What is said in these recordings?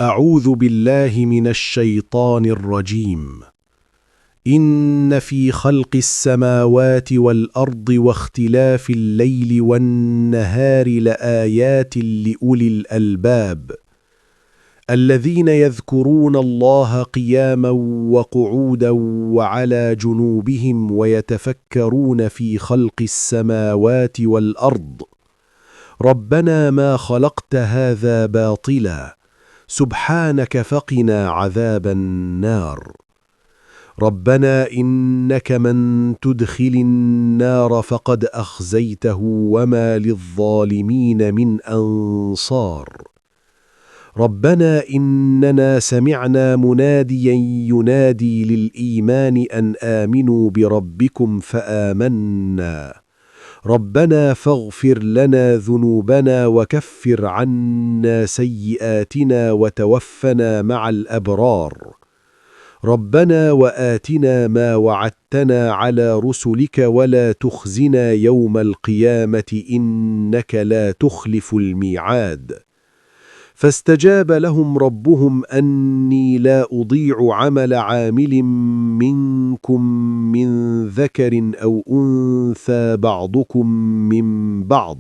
أعوذ بالله من الشيطان الرجيم. إن في خلق السماوات والأرض واختلاف الليل والنهار لآيات لأولي الألباب الذين يذكرون الله قياما وقعودا وعلى جنوبهم ويتفكرون في خلق السماوات والأرض ربنا ما خلقت هذا باطلا سبحانك فقنا عذاب النار. ربنا إنك من تدخل النار فقد أخزيته وما للظالمين من أنصار. ربنا إننا سمعنا مناديا ينادي للإيمان أن آمنوا بربكم فآمنا. ربنا فاغفر لنا ذنوبنا وكفر عنا سيئاتنا وتوفنا مع الأبرار. ربنا وآتنا ما وعدتنا على رسلك ولا تخزنا يوم القيامة إنك لا تخلف الميعاد. فاستجاب لهم ربهم أني لا أضيع عمل عامل منكم من ذكر أو أنثى بعضكم من بعض.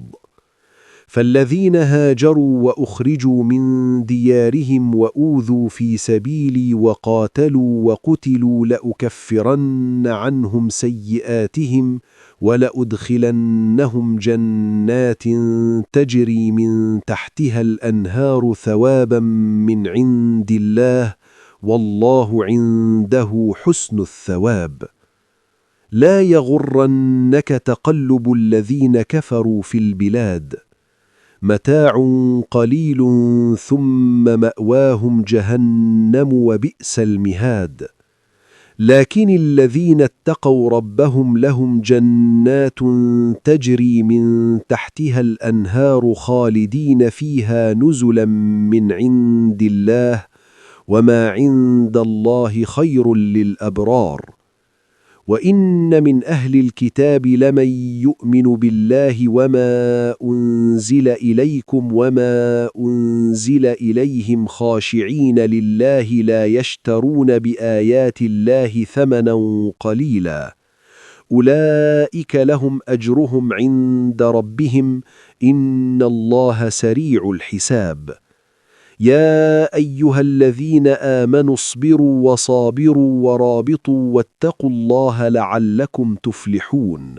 فالذين هاجروا وأخرجوا من ديارهم وأوذوا في سبيلي وقاتلوا وقتلوا لأكفرن عنهم سيئاتهم ولأدخلنهم جنات تجري من تحتها الأنهار ثوابا من عند الله والله عنده حسن الثواب. لا يغرنك تقلب الذين كفروا في البلاد متاع قليل ثم مأواهم جهنم وبئس المهاد. لكن الذين اتقوا ربهم لهم جنات تجري من تحتها الأنهار خالدين فيها نزلا من عند الله وما عند الله خير للأبرار. وإن من أهل الكتاب لمن يؤمن بالله وما أنزل إليكم وما أنزل إليهم خاشعين لله لا يشترون بآيات الله ثمنا قليلا أولئك لهم أجرهم عند ربهم إن الله سريع الحساب. يا أيها الذين آمنوا اصبروا وصابروا ورابطوا واتقوا الله لعلكم تفلحون.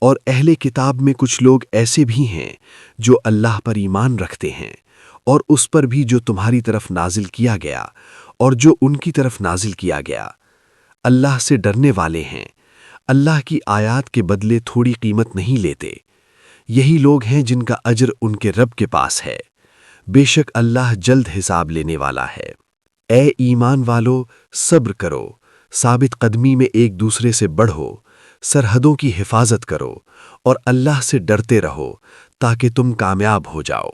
اور اہل کتاب میں کچھ لوگ ایسے بھی ہیں جو اللہ پر ایمان رکھتے ہیں اور اس پر بھی جو تمہاری طرف نازل کیا گیا اور جو ان کی طرف نازل کیا گیا۔ اللہ سے ڈرنے والے ہیں، اللہ کی آیات کے بدلے تھوڑی قیمت نہیں لیتے۔ یہی لوگ ہیں جن کا اجر ان کے رب کے پاس ہے، بے شک اللہ جلد حساب لینے والا ہے۔ اے ایمان والو، صبر کرو، ثابت قدمی میں ایک دوسرے سے بڑھو، سرحدوں کی حفاظت کرو اور اللہ سے ڈرتے رہو تاکہ تم کامیاب ہو جاؤ۔